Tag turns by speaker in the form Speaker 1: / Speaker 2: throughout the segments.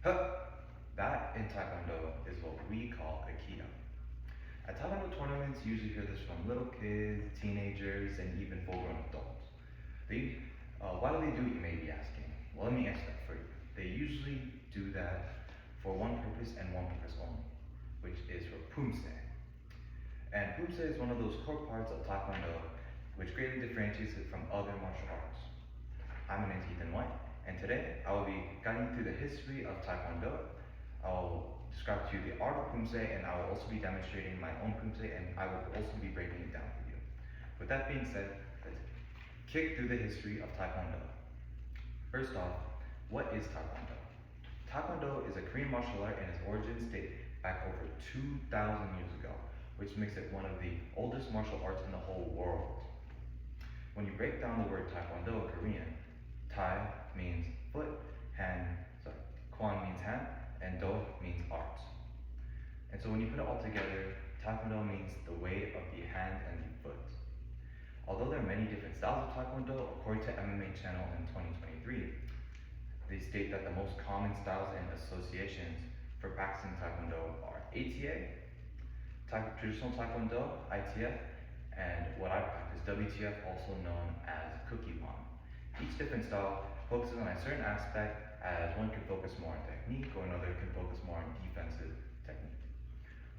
Speaker 1: Huh. That in Taekwondo is what we call a Kia. At Taekwondo tournaments, you usually hear this from little kids, teenagers, and even full-grown adults. Why do they do it, you may be asking? Well, let me answer that for you. They usually do that for one purpose and one purpose only, which is for Pumse. And Pumse is one of those core parts of Taekwondo which greatly differentiates it from other martial arts. I'm an Ethan White, and today I will be guiding you through the history of Taekwondo. I'll describe to you the art of Pumse, and I will also be demonstrating my own Pumse, and I will also be breaking it down for you. With that being said, let's kick through the history of Taekwondo. First off, what is Taekwondo? Taekwondo is a Korean martial art and its origins date back over 2,000 years ago, which makes it one of the oldest martial arts in the whole world. When you break down the word Taekwondo in Korean, Tai means foot, Kwon means hand, and Do means art. And so when you put it all together, Taekwondo means the way of the hand and the foot. Although there are many different styles of Taekwondo, according to MMA Channel in 2023, they state that the most common styles and associations for practicing Taekwondo are ATA, traditional Taekwondo, ITF, and what I practice, WTF, also known as Cookie Won. Each different style focuses on a certain aspect, as one can focus more on technique, or another can focus more on defensive technique.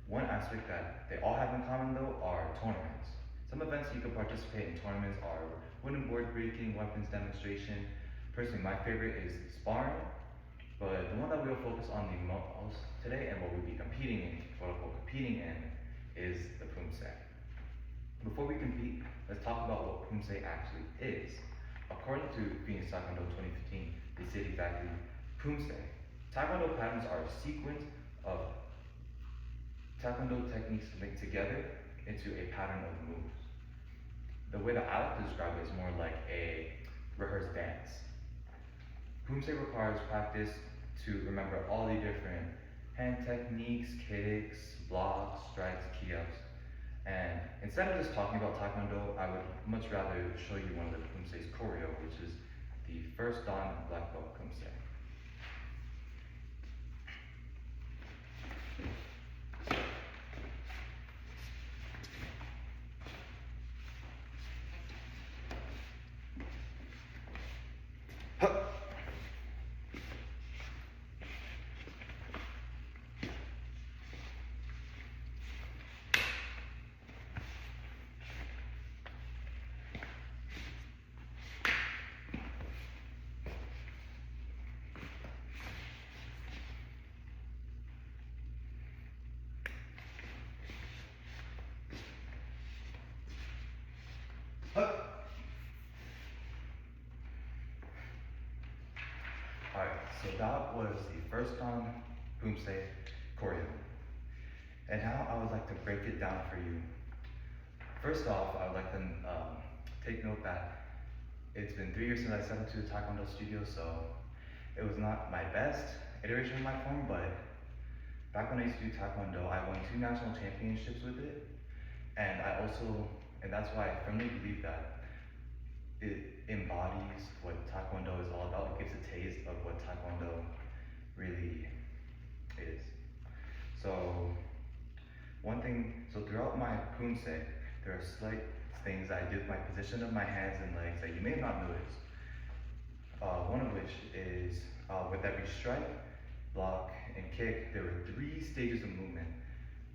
Speaker 1: One aspect that they all have in common though are tournaments. Some events you can participate in tournaments are wooden board breaking, weapons demonstration. Personally, my favorite is sparring, but the one that we'll focus on the most today and what we'll be competing in, is the Pumse. Before we compete, let's talk about what Pumse actually is. According to Phoenix Taekwondo 2015, they state exactly, Pumse. Taekwondo patterns are a sequence of Taekwondo techniques linked together into a pattern of moves. The way that I like to describe it is more like a rehearsed dance. Pumse requires practice to remember all the different hand techniques, kicks, blocks, strikes, key-ups. And instead of just talking about Taekwondo, I would much rather show you one of the Pumse's choreo, which is the first Dan black belt Pumse. Alright, so that was the first Dan Pumse choreo. And now I would like to break it down for you. First off, I would like to take note that it's been 3 years since I stepped into the Taekwondo studio, so it was not my best iteration of my form, but back when I used to do Taekwondo, I won 2 national championships with it, and that's why I firmly believe that it embodies what Taekwondo is all about. It gives a taste of what Taekwondo really is. So throughout my Pumse, there are slight things I do with my position of my hands and legs that you may have not noticed. One of which is with every strike, block, and kick, there are 3 stages of movement,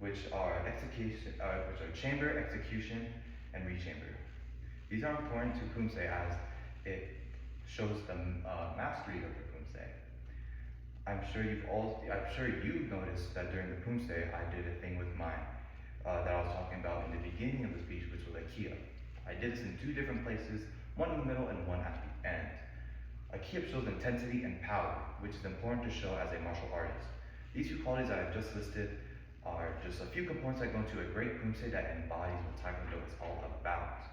Speaker 1: which are chamber, execution, and rechamber. These are important to Pumse as it shows the mastery of the Pumse. I'm sure you've noticed that during the Pumse, I did a thing with mine that I was talking about in the beginning of the speech, which was a Kia. I did this in 2 different places, one in the middle and one at the end. A Kia shows intensity and power, which is important to show as a martial artist. These 2 qualities that I've just listed are just a few components that go into a great Pumse that embodies what Taekwondo is all about.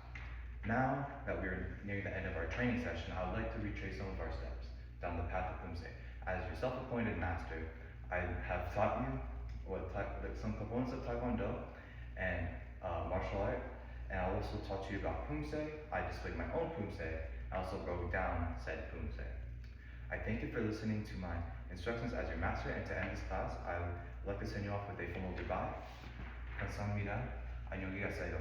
Speaker 1: Now that we're nearing the end of our training session, I would like to retrace some of our steps down the path of Pumse. As your self-appointed master, I have taught you some components of Taekwondo and martial art, and I also taught you about Pumse. I displayed my own Pumse. I also broke down said Pumse. I thank you for listening to my instructions as your master, and to end this class, I would like to send you off with a formal goodbye. 감사합니다. 안녕히 가세요.